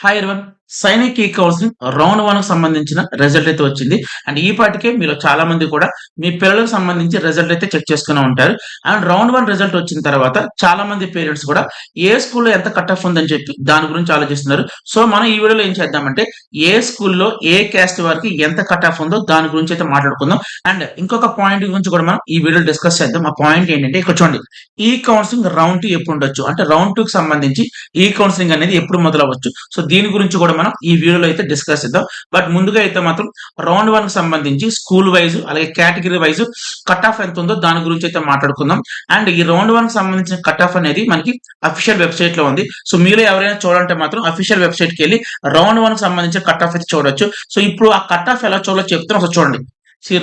Hi everyone. Sainik ఈ counselling round 1 కి సంబంధించిన రిజల్ట్ అయితే వచ్చింది. అండ్ ఈ పాటికే మీలో చాలా మంది కూడా మీ పిల్లలకు సంబంధించి రిజల్ట్ అయితే చెక్ చేసుకునే ఉంటారు. అండ్ రౌండ్ 1 రిజల్ట్ వచ్చిన తర్వాత చాలా మంది పేరెంట్స్ కూడా ఏ స్కూల్‌లో ఎంత కట్ ఆఫ్ ఉందని చెప్పి దాని గురించి ఆలోచిస్తున్నారు. సో, మనం ఈ వీడియోలో ఏం చేద్దామంటే ఏ స్కూల్‌లో ఏ క్యాస్ట్ వారికి ఎంత కట్ ఆఫ్ ఉందో దాని గురించి అయితే మాట్లాడుకుందాం. అండ్ ఇంకొక పాయింట్ గురించి కూడా మనం ఈ వీడియోలో డిస్కస్ చేద్దాం. ఆ పాయింట్ ఏంటంటే ఇక్కడ చూడండి. ఈ కౌన్సిలింగ్ రౌండ్ 2 ఎప్పుడు ఉండొచ్చు? అంటే రౌండ్ 2కి సంబంధించి ఈ కౌన్సిలింగ్ అనేది ఎప్పుడు మొదలవ్వచ్చు? సో, దీని గురించి కూడా మనం ఈ వీడియోలో అయితే డిస్కస్ చేద్దాం. బట్ ముందుగా అయితే మాత్రం రౌండ్ 1 కి సంబంధించి స్కూల్ వైస్ అలాగే కేటగిరీ వైస్ కట్ ఆఫ్ ఎంత ఉందో దాని గురించి అయితే మాట్లాడుకుందాం. అండ్ ఈ రౌండ్ 1 కి సంబంధించిన కట్ ఆఫ్ అనేది మనకి అఫీషియల్ వెబ్‌సైట్ లో ఉంది. సో, మీలో ఎవరైనా చూడాలంటే మాత్రం అఫీషియల్ వెబ్‌సైట్‌కి వెళ్లి రౌండ్ 1 కి సంబంధించిన కట్ ఆఫ్ అయితే చూడొచ్చు. సో, ఇప్పుడు ఆ కట్ ఆఫ్ ఎలా చూడాలో చెప్తాను. ఒకసారి చూడండి.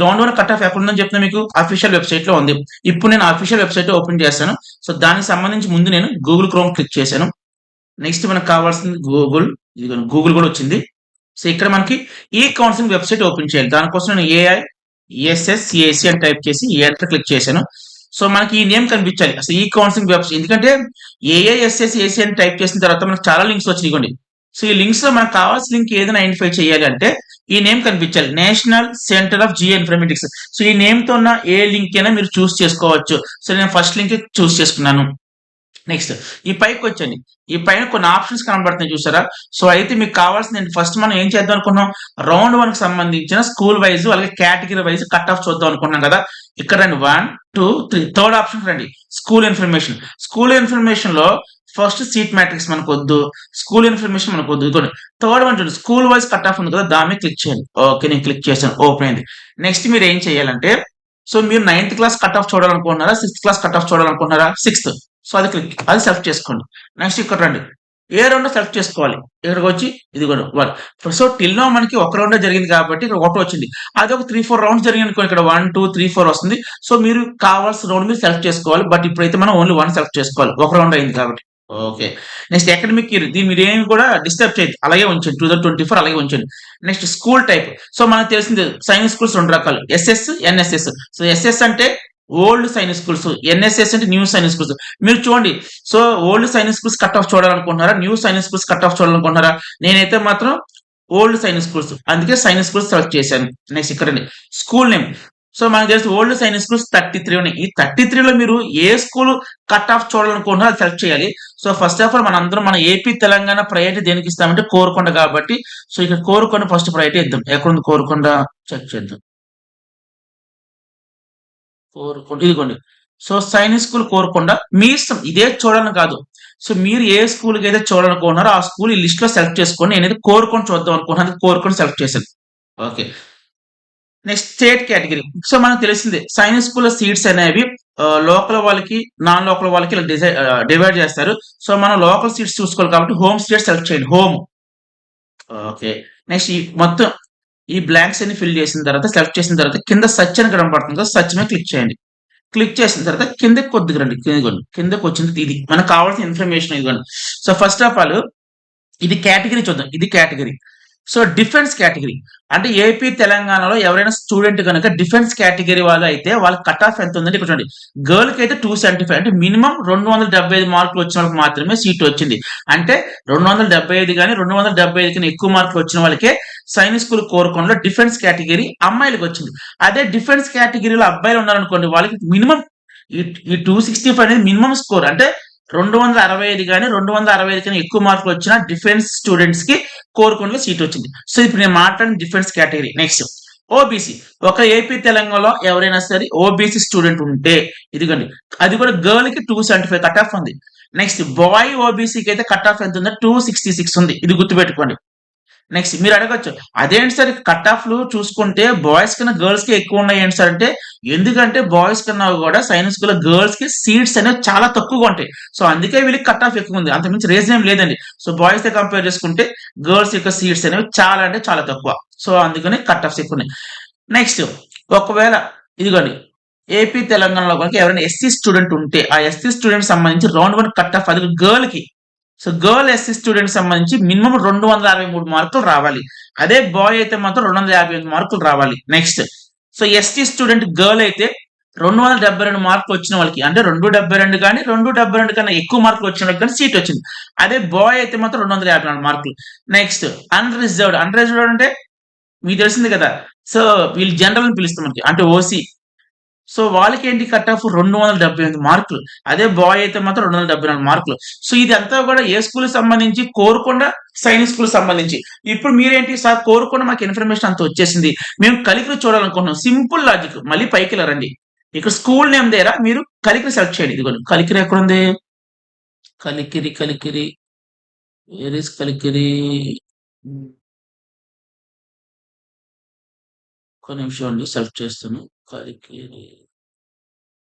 రౌండ్ 1 కట్ ఆఫ్ ఎక్కడుందని చెప్తున్నా మీకు అఫీషియల్ వెబ్‌సైట్ లో ఉంది. ఇప్పుడు నేను అఫీషియల్ వెబ్‌సైట్ ఓపెన్ చేస్తాను. సో, దానికి సంబంధించి ముందు నేను గూగుల్ క్రోమ్ క్లిక్ చేశాను. నెక్స్ట్ మనకు కావాల్సింది గూగుల్. ఇదిగోండి గూగుల్ కూడా వచ్చింది. సో, ఇక్కడ మనకి ఈ కౌన్సిలింగ్ వెబ్‌సైట్ ఓపెన్ చేయాలి. దానికోసం నేను ఏఐఎస్ఎస్ఏసి అని టైప్ చేసి ఎంటర్ క్లిక్ చేశాను. సో, మనకి ఈ నేమ్ కనిపించాలి. అసలు ఈ కౌన్సిలింగ్ వెబ్‌సైట్ ఎందుకంటే ఏఐఎస్ఎస్ఏసి అని టైప్ చేసిన తర్వాత మనకు చాలా లింక్స్ వచ్చినాయి ఇదిగోండి. సో, ఈ లింక్స్ లో మనకు కావాల్సిన లింక్ ఏదైనా ఐడెంటిఫై చేయాలి అంటే ఈ నేమ్ కనిపించాలి. National centre of Jio informatics. So, ఈ నేమ్ తో ఉన్న ఏ లింక్ అయినా మీరు చూస్ చేసుకోవచ్చు. సో, నేను ఫస్ట్ లింక్ చూస్ చేసుకున్నాను. నెక్స్ట్ ఈ పైకి వచ్చండి. ఈ పైన కొన్ని ఆప్షన్స్ కనబడుతున్నాయి చూసారా? సో, అయితే మీకు కావాల్సింది ఫస్ట్ మనం ఏం చేద్దాం అనుకున్నాం? రౌండ్ 1 కి సంబంధించిన స్కూల్ వైస్ అలాగే కేటగిరీ వైస్ కట్ ఆఫ్ చూద్దాం అనుకున్నాం కదా! ఇక్కడ రండి 1, 2, 3 థర్డ్ ఆప్షన్ రండి. School information. స్కూల్ ఇన్ఫర్మేషన్ లో ఫస్ట్ సీట్ మ్యాట్రిక్స్ మనకొద్దు. స్కూల్ ఇన్ఫర్మేషన్ మనకొద్దు. ఇదిగోండి థర్డ్ వన్ చూడండి. స్కూల్ వైస్ కట్ ఆఫ్ ఉంది కదా! దాని మీద క్లిక్ చేయండి. ఓకే. నేను క్లిక్ చేశాను. ఓపెన్ అయింది. నెక్స్ట్ మీరు ఏం చేయాలంటే సో, మీరు 9థ్ క్లాస్ కట్ ఆఫ్ చూడాలనుకుంటున్నారా? 6థ్ క్లాస్ కట్ ఆఫ్ చూడాలనుకుంటున్నారా? 6థ్. సో, అది సెలెక్ట్ చేసుకోండి. నెక్స్ట్ ఇక్కడ రండి. ఏ రౌండో సెలెక్ట్ చేసుకోవాలి. ఇక్కడికొచ్చి ఇదిగోండి 1. సో, టిల్ నౌ మనకి ఒక రౌండే జరిగింది కాబట్టి ఇక్కడ ఒకటి వచ్చింది. అదే ఒక 3, 4 రౌండ్స్ జరిగాయనుకోండి ఇక్కడ 1, 2, 3, 4 వస్తుంది. సో, మీరు కావాల్సిన రౌండ్ మీరు సెలెక్ట్ చేసుకోవాలి. బట్ ఇప్పుడైతే మనం ఓన్లీ 1 సెలెక్ట్ చేసుకోవాలి. ఒక రౌండ్ అయింది కాబట్టి. ఓకే. నెక్స్ట్ అకాడమిక్ ఇయర్ దీన్ని మీరేమి కూడా డిస్టర్బ్ చేయొద్దు. అలాగే ఉంచండి. 2024 అలాగే ఉంచండి. Next school type. సో, మనకు తెలిసిందే సైన్స్ స్కూల్స్ 2 రకాలు. SS, NSS. సో, ఎస్ఎస్ అంటే ఓల్డ్ సైనిక్ స్కూల్స్. ఎన్ఎస్ఎస్ అంటే న్యూ సైనిక్ స్కూల్స్. మీరు చూడండి. So, old Sainik schools cut off చూడాలనుకుంటున్నారా? New Sainik schools cut off చూడాలనుకుంటున్నారా? నేనైతే మాత్రం ఓల్డ్ సైనిక్ స్కూల్స్. అందుకే సైనిక్ స్కూల్స్ సెలెక్ట్ చేశాను. నెక్స్ట్ ఇక్కడండి స్కూల్ నేమ్. సో, మనకు తెలుసు ఓల్డ్ సైనిక్ స్కూల్స్ 33 ఉన్నాయి. ఈ 33లో మీరు ఏ స్కూల్ కట్ ఆఫ్ చూడాలనుకుంటున్నారో అది సెలెక్ట్ చేయాలి. సో, ఫస్ట్ ఆఫ్ ఆల్ మనందరం మన ఏపీ, తెలంగాణ ప్రయారిటీ దేనికి ఇస్తామంటే కోరుకొండ కాబట్టి సో, ఇక్కడ కోరుకొండ ఫస్ట్ ప్రయారిటీ ఇద్దాం. ఎక్కడుంది కోరుకొండ చెక్ చేద్దాం. కోరుకొండ ఇదిగోండి. So, Sainik school Korukonda. మీ ఇష్టం. ఇదే చూడాలని కాదు. సో, మీరు ఏ స్కూల్‌కి అయితే చూడాలనుకుంటున్నారో ఆ స్కూల్ ఈ లిస్ట్ లో సెలెక్ట్ చేసుకోండి. నేనైతే కోరుకొండ చూద్దాం అనుకుంటున్నాను. అందుకే కోరుకొండ సెలెక్ట్ చేశాను. Okay. Next state category. So, మనకు తెలిసిందే సైనిక్ స్కూల్‌లో సీట్స్ అనేవి లోకల్ వాళ్ళకి, నాన్ లోకల్ వాళ్ళకి ఇలా డివైడ్ చేస్తారు. సో, మనం లోకల్ సీట్స్ చూసుకోవాలి కాబట్టి హోమ్ స్టేట్ సెలెక్ట్ చేయండి. హోమ్. ఓకే. నెక్స్ట్ ఈ మొత్తం ఈ బ్లాంక్స్ అన్ని ఫిల్ చేసిన తర్వాత సెలెక్ట్ చేసిన తర్వాత కింద సెర్చ్ అని కనపడుతుంది కదా! సెర్చ్ మీద క్లిక్ చేయండి. క్లిక్ చేసిన తర్వాత కిందకి కొద్దిగా రండి. ఇదిగోండి. కిందకి వచ్చింది ఇది. మనకు కావాల్సిన ఇన్ఫర్మేషన్ ఇదిగోండి. సో, ఫస్ట్ ఆఫ్ ఆల్ ఇది కేటగిరీ చూద్దాం. ఇది కేటగిరీ. So, defence category. అంటే ఏపీ, తెలంగాణలో ఎవరైనా స్టూడెంట్ గనుక డిఫెన్స్ కేటగిరీ వాళ్ళు అయితే వాళ్ళ కట్ ఆఫ్ ఎంత ఉందంటే ఇక్కడ చూడండి. గర్ల్‌కి అయితే 275 అంటే మినిమమ్ 275 మార్కులు వచ్చిన వాళ్ళకి మాత్రమే సీట్ వచ్చింది. అంటే 275 గాని, 275 కన్నా ఎక్కువ మార్కులు వచ్చిన వాళ్ళకే సైనిక్ స్కూల్ కోరుకొండలో డిఫెన్స్ కేటగిరీ అమ్మాయిలకి వచ్చింది. అదే డిఫెన్స్ కేటగిరీలో అబ్బాయిలు ఉన్నారనుకోండి వాళ్ళకి మినిమమ్ ఈ 265 అనేది మినిమమ్ స్కోర్. అంటే 265 గాని, 265 కన్నా ఎక్కువ మార్కులు వచ్చిన డిఫెన్స్ స్టూడెంట్స్ కి కోరుకొండలో సీట్ వచ్చింది. సో, ఇప్పుడు నేను మాట్లాడిన డిఫెన్స్ కేటగిరీ. Next OBC. ఒక ఏపీ, తెలంగాణలో ఎవరైనా సరే ఓబీసీ స్టూడెంట్ ఉంటే ఇదిగోండి. అది కూడా గర్ల్ కి 275 కట్ ఆఫ్ ఉంది. నెక్స్ట్ బాయ్ ఓబీసీకి అయితే కట్ ఆఫ్ ఎంత ఉందో 266 ఉంది. ఇది గుర్తుపెట్టుకోండి. నెక్స్ట్ మీరు అడగొచ్చు. అదేంటి సార్ కట్ ఆఫ్‌లు చూసుకుంటే బాయ్స్ కన్నా గర్ల్స్ కి ఎక్కువ ఉన్నాయి ఏంటి సార్ అంటే, ఎందుకంటే బాయ్స్ కన్నా కూడా సైనిక్ స్కూల్‌లో గర్ల్స్ కి సీట్స్ అనేవి చాలా తక్కువగా ఉంటాయి. సో, అందుకే వీళ్ళకి కట్ ఆఫ్ ఎక్కువ ఉంది. అంతకు మించి రీజన్ ఏం లేదండి. సో, బాయ్స్ తో కంపేర్ చేసుకుంటే గర్ల్స్ యొక్క సీట్స్ అనేవి చాలా అంటే చాలా తక్కువ. సో, అందుకని కట్ ఆఫ్స్ ఎక్కువ ఉన్నాయి. నెక్స్ట్ ఒకవేళ ఇదిగోండి. ఏపీ, తెలంగాణలో గనుక ఎవరైనా ఎస్సీ స్టూడెంట్ ఉంటే ఆ ఎస్సీ స్టూడెంట్ సంబంధించి రౌండ్ 1 కట్ ఆఫ్ అది గర్ల్‌కి. సో, గర్ల్ ఎస్సీ స్టూడెంట్ సంబంధించి మినిమమ్ 263 మార్కులు రావాలి. అదే బాయ్ అయితే మాత్రం 258 మార్కులు రావాలి. Next so, ST student girl అయితే 272 మార్కులు వచ్చిన వాళ్ళకి అంటే 272 కానీ 272 కన్నా ఎక్కువ మార్కులు వచ్చిన వాళ్ళకి కానీ సీట్ వచ్చింది. అదే బాయ్ అయితే మాత్రం 254 మార్కులు. నెక్స్ట్ అన్రిజర్వ్డ్ అంటే మీకు తెలిసింది కదా. సో వీళ్ళు జనరల్ అని పిలుస్తాం మనకి అంటే ఓసీ. సో వాళ్ళకి ఏంటి కట్ ఆఫ్ 278 మార్కులు. అదే బాయ్ అయితే మాత్రం 274 మార్కులు. సో ఇది అంతా కూడా ఏ స్కూల్ సంబంధించి కోరుకొండ సైనిక్ స్కూల్ సంబంధించి. ఇప్పుడు మీరేంటి సార్ కోరుకొండ మాకు ఇన్ఫర్మేషన్ అంతా వచ్చేసింది, మేము కలికిరి చూడాలనుకుంటున్నాం. సింపుల్ లాజిక్, మళ్ళీ పైకి రండి. ఇక్కడ స్కూల్ నేమ్ దగ్గర మీరు కలికిరి సెలెక్ట్ చేయండి. ఇదిగోండి కలికిరి ఎక్కడుంది, కలికిరి వేర్ ఇస్ కలికిరి. ఒక నిమిషం అండి, సెర్చ్ చేస్తాను. కలికిరి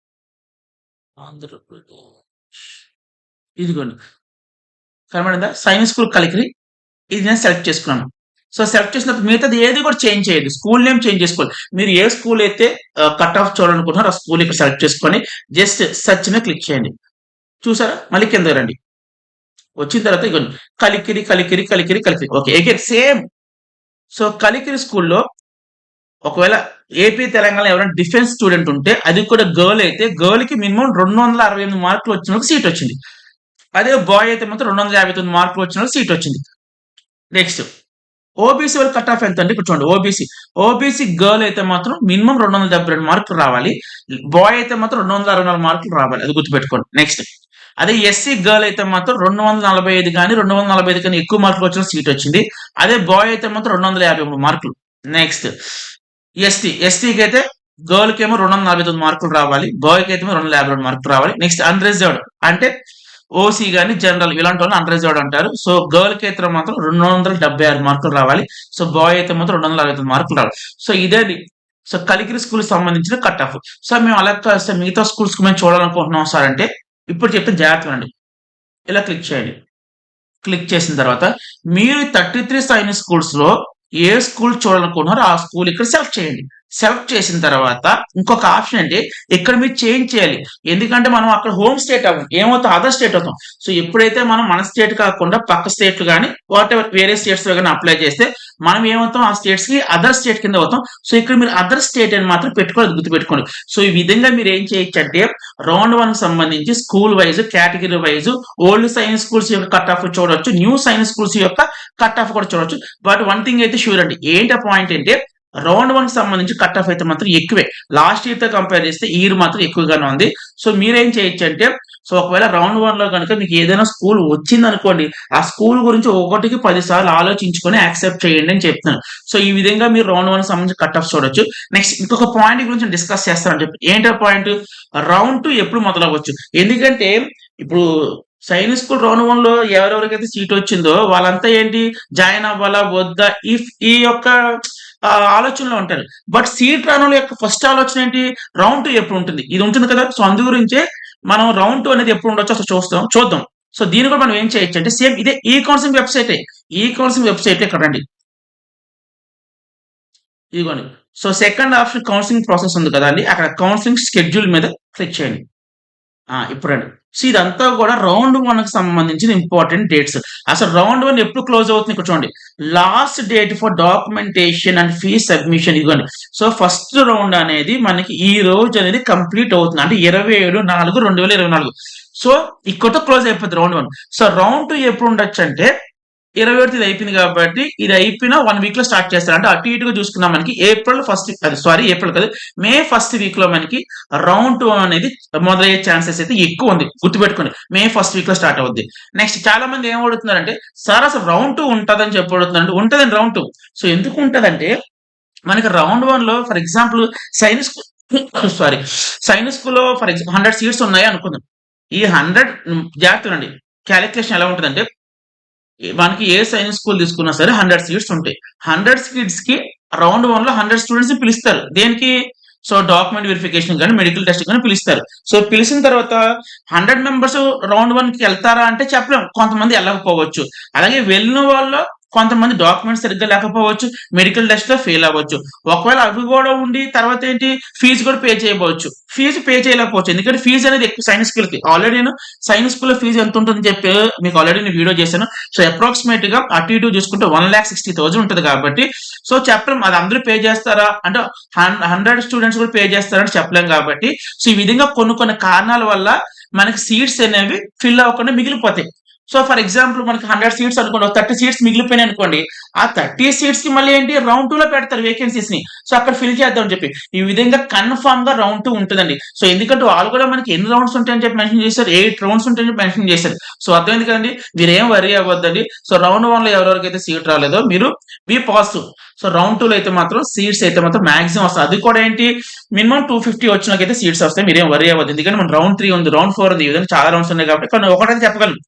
ఆంధ్రప్రదేశ్. ఇదిగోండి కనబడిందా, సైనిక్ స్కూల్ కలికిరి. ఇది నేను సెలెక్ట్ చేసుకున్నాను. సో సెలెక్ట్ చేసినప్పుడు మిగతాది ఏది కూడా చేంజ్ చేయండి, స్కూల్ నేమ్ చేంజ్ చేసుకోవాలి. మీరు ఏ స్కూల్ అయితే కట్ ఆఫ్ చూడాలనుకుంటున్నారో ఆ స్కూల్ ఇక్కడ సెలెక్ట్ చేసుకొని జస్ట్ సెర్చ్ మీద క్లిక్ చేయండి. చూసారా, మళ్ళీ కింద రండి. వచ్చిన తర్వాత ఇగోండి Kalikiri. Okay, again same. So Kalikiri స్కూల్లో ఒకవేళ ఏపీ తెలంగాణ ఎవరైనా డిఫెన్స్ స్టూడెంట్ ఉంటే, అది కూడా గర్ల్ అయితే గర్ల్ కి మినిమం 268 మార్కులు వచ్చిన సీట్ వచ్చింది. అదే బాయ్ అయితే మాత్రం 259 మార్కులు వచ్చిన సీట్ వచ్చింది. నెక్స్ట్ ఓబీసీ వాళ్ళ కట్ ఆఫ్ ఎంత అంటే ఇక్కడ చూడండి. ఓబీసీ గర్ల్ అయితే మాత్రం మినిమం 272 మార్కులు రావాలి, బాయ్ అయితే మాత్రం 264 మార్కులు రావాలి, అది గుర్తుపెట్టుకోండి. నెక్స్ట్ అదే ఎస్సీ గర్ల్ అయితే మాత్రం 245 కానీ 245 కానీ ఎక్కువ మార్కులు వచ్చిన సీట్ వచ్చింది. అదే బాయ్ అయితే మాత్రం 253 మార్కులు. నెక్స్ట్ ఎస్టీకి అయితే గర్ల్ కి ఏమో 249 మార్కులు రావాలి, బాయ్ కి అయితే 252 మార్కులు రావాలి. నెక్స్ట్ అన్రిజర్వ్డ్ అంటే ఓసీ గాని జనరల్ ఇలాంటి వాళ్ళు అన్రిజర్వ్డ్ అంటారు. సో గర్ల్ కి అయితే మాత్రం 276 మార్కులు రావాలి, సో బాయ్ అయితే మాత్రం 269 మార్కులు రావాలి. సో ఇదే సో కలికిరి స్కూల్ సంబంధించిన కట్ ఆఫ్. సో మేము అలా సార్ మిగతా స్కూల్స్ కి మేము చూడాలనుకుంటున్నాం సార్ అంటే, ఇప్పుడు చెప్తే జాగ్రత్తగా అండి. ఇలా క్లిక్ చేయండి. క్లిక్ చేసిన తర్వాత మీరు 33 సైనిక్ స్కూల్స్ లో ఏ స్కూల్ చూడాలనుకుంటున్నారో ఆ స్కూల్ ఇక్కడ సెలెక్ట్ చేయండి. సెలెక్ట్ చేసిన తర్వాత ఇంకొక ఆప్షన్ అంటే ఇక్కడ మీరు చేంజ్ చేయాలి. ఎందుకంటే మనం అక్కడ హోమ్ స్టేట్ అవ్వం, ఏమవుతాం అదర్ స్టేట్ అవుతాం. సో ఎప్పుడైతే మనం మన స్టేట్ కాకుండా పక్క స్టేట్లు కానీ వాట్ ఎవర్ వేరే స్టేట్స్ లో కానీ అప్లై చేస్తే మనం ఏమవుతాం ఆ స్టేట్స్ కి అదర్ స్టేట్ కింద అవుతాం. సో ఇక్కడ మీరు అదర్ స్టేట్ అని మాత్రం పెట్టుకోవాలి, గుర్తుపెట్టుకోండి. సో ఈ విధంగా మీరు ఏం చేయొచ్చు అంటే రౌండ్ 1 కి సంబంధించి school wise category wise old science schools యొక్క కట్ ఆఫ్ చూడవచ్చు, న్యూ సైన్స్ స్కూల్స్ యొక్క కట్ ఆఫ్ కూడా చూడవచ్చు. బట్ వన్ థింగ్ అయితే షూర్ అండి, ఏంటి ఆ పాయింట్ అంటే రౌండ్ 1 కి సంబంధించి కట్ ఆఫ్ అయితే మాత్రం ఎక్కువే, లాస్ట్ ఇయర్ తో కంపేర్ చేస్తే ఈ ఇయర్ మాత్రం ఎక్కువగానే ఉంది. సో మీరేం చేయొచ్చు అంటే, సో ఒకవేళ రౌండ్ 1 లో కనుక మీకు ఏదైనా స్కూల్ వచ్చింది అనుకోండి, ఆ స్కూల్ గురించి 1కి 10 సార్లు ఆలోచించుకొని యాక్సెప్ట్ చేయండి అని చెప్తున్నాను. సో ఈ విధంగా మీరు రౌండ్ 1 కి సంబంధించి కట్ ఆఫ్ చూడొచ్చు. నెక్స్ట్ ఇంకొక పాయింట్ గురించి డిస్కస్ చేస్తానని చెప్పి, ఏంటో పాయింట్, రౌండ్ 2 ఎప్పుడు మొదలవచ్చు. ఎందుకంటే ఇప్పుడు సైనిక్ స్కూల్ రౌండ్ 1 లో ఎవరెవరికైతే సీట్ వచ్చిందో వాళ్ళంతా ఏంటి జాయిన్ అవ్వాలా వద్దా ఈ యొక్క ఆలోచనలో ఉంటారు. బట్ సీట్ రానుల యొక్క ఫస్ట్ ఆలోచన ఏంటి, రౌండ్ 2 ఎప్పుడు ఉంటుంది, ఇది ఉంటుంది కదా. సో అందు గురించే మనం రౌండ్ 2 అనేది ఎప్పుడు ఉండొచ్చు అసలు చూద్దాం. సో దీని కూడా మనం ఏం చేయొచ్చు అంటే సేమ్ ఇదే ఈ కౌన్సిలింగ్ వెబ్సైట్ ఇక్కడ రండి. ఇదిగోండి. So second option counselling process ఉంది కదా అండి, అక్కడ కౌన్సిలింగ్ షెడ్యూల్ మీద క్లిక్ చేయండి. ఇప్పుడు రండి. సో ఇదంతా కూడా రౌండ్ 1 కి సంబంధించిన ఇంపార్టెంట్ డేట్స్. అసలు రౌండ్ 1 ఎప్పుడు క్లోజ్ అవుతుంది ఇక్కడ చూడండి. Last date for documentation and fee submission ఇవ్వండి. సో ఫస్ట్ రౌండ్ అనేది మనకి ఈ రోజు అనేది కంప్లీట్ అవుతుంది, అంటే 27/4/2024. సో ఇక్కడతో క్లోజ్ అయిపోతుంది రౌండ్ 1. సో రౌండ్ 2 ఎప్పుడు ఉండొచ్చు అంటే 21 ఇది అయిపోయింది కాబట్టి ఇది అయిపోయిన 1 వీక్ లో స్టార్ట్ చేస్తారు. అంటే అటు ఇటుగా చూసుకున్నాం మనకి ఏప్రిల్ కాదు, మే 1st వీక్ లో మనకి రౌండ్ 2 అనేది మొదలయ్యే ఛాన్సెస్ అయితే ఎక్కువ ఉంది, గుర్తుపెట్టుకోండి. మే 1st వీక్ లో స్టార్ట్ అవుద్ది. నెక్స్ట్ చాలా మంది ఏం అడుగుతున్నారంటే సార్ అసలు రౌండ్ 2 ఉంటుందని చెప్పి అడుగుతున్నారంటే, ఉంటుందండి రౌండ్ 2. సో ఎందుకు ఉంటుందంటే మనకి రౌండ్ 1 లో ఫర్ ఎగ్జాంపుల్ సైన్స్ స్కూల్లో ఫర్ ఎగ్జాంపుల్ 100 సీట్స్ ఉన్నాయి అనుకుందాం. ఈ 100 జాగ్రత్తలండి, క్యాలిక్యులేషన్ ఎలా ఉంటుందంటే మనకి ఏ సైన్స్ స్కూల్ తీసుకున్నా సరే 100 సీట్స్ ఉంటాయి. 100 సీట్స్ కి రౌండ్ 1 లో 100 స్టూడెంట్స్ ని పిలుస్తారు. దేనికి, సో డాక్యుమెంట్ వెరిఫికేషన్ కానీ మెడికల్ టెస్ట్ కానీ పిలుస్తారు. సో పిలిచిన తర్వాత 100 మెంబర్స్ రౌండ్ 1 కి వెళ్తారా అంటే చెప్పలేం, కొంతమంది వెళ్ళకపోవచ్చు. అలాగే వెళ్ళిన వాళ్ళు కొంతమంది డాక్యుమెంట్స్ సరిగ్గా లేకపోవచ్చు, మెడికల్ టెస్ట్ లో ఫెయిల్ అవ్వచ్చు. ఒకవేళ అవి కూడా ఉండి తర్వాత ఏంటి, ఫీజు కూడా పే చేయకపోవచ్చు. ఫీజు పే చేయలేకపోవచ్చు, ఎందుకంటే ఫీజు అనేది ఎక్కువ సైన్స్ స్కూల్ కి. ఆల్రెడీ నేను సైన్స్ స్కూల్ లో ఫీజు ఎంత ఉంటుందని చెప్పి మీకు ఆల్రెడీ నేను వీడియో చేశాను. సో అప్రాక్సిమేట్ గా అటు ఇటు చూసుకుంటే 1,60,000 ఉంటుంది కాబట్టి సో చెప్పలేం అది అందరూ పే చేస్తారా అంటే 100 స్టూడెంట్స్ కూడా పే చేస్తారని చెప్పలేం కాబట్టి సో ఈ విధంగా కొన్ని కొన్ని కారణాల వల్ల మనకి సీట్స్ అనేవి ఫిల్ అవ్వకుండా మిగిలిపోతాయి. సో ఫర్ ఎగ్జాంపుల్ మనకి 100 సీట్స్ అనుకోండి, 30 సీట్స్ మిగిలిపోయినాయి అనుకోండి, ఆ 30 సీట్స్ కి మళ్ళీ ఏంటి రౌండ్ 2 లో పెడతారు వేకెన్సీస్ ని. సో అక్కడ ఫిల్ చేద్దాం అని చెప్పి ఈ విధంగా కన్ఫర్మ్ గా రౌండ్ 2 ఉంటుందండి. సో ఎందుకంటే వాళ్ళు కూడా మనకి ఎన్ని రౌండ్స్ ఉంటాయని చెప్పి మెన్షన్ చేశారు, 8 రౌండ్స్ ఉంటాయని చెప్పి మెన్షన్ చేశారు. సో అర్థమైంది కదండి, మీరు ఏం వరీ అవ్వద్దండి. సో రౌండ్ 1 లో ఎవరెవరికైతే సీట్ రాలేదో మీరు బీ పాజిటివ్. సో రౌండ్ 2 లో అయితే మాత్రం సీట్స్ అయితే మాత్రం మాక్సిమం వస్తాయి. అది కూడా ఏంటి, మినిమం 250 వచ్చినకైతే సీట్స్ వస్తాయి. మీరేం వరీ అవ్వద్దు, ఎందుకంటే మన రౌండ్ 3 ఉంది, రౌండ్ 4 ఉంది, ఈ విధంగా చాలా రౌండ్స్ ఉన్నాయి కాబట్టి. కానీ ఒకటైతే చెప్పగలను,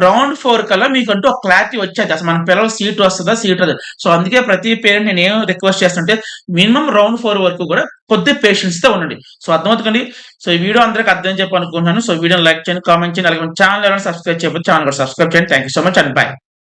రౌండ్ 4 కల్లా మీకంటూ ఒక క్లారిటీ వచ్చేది అసలు మన పిల్లల సీట్ వస్తుందా సీట్ రాదు. సో అందుకే ప్రతి పేరెంట్ నేను ఏం రిక్వెస్ట్ చేస్తుంటే మినిమం రౌండ్ 4 వరకు కూడా కొద్ది పేషెన్స్ తో ఉండండి. సో అర్థమవుతుంది. సో ఈ వీడియో అందరికి అర్థం చెప్పి అనుకుంటున్నాను. సో వీడియోని లైక్ చేయండి, కామెంట్ చేయండి, అలాగే ఛానల్ ఎవరైనా సబ్స్క్రైబ్ చేయకపోతే ఛానల్ కూడా సబ్స్క్రైబ్ చేయండి. Thank you so much and by.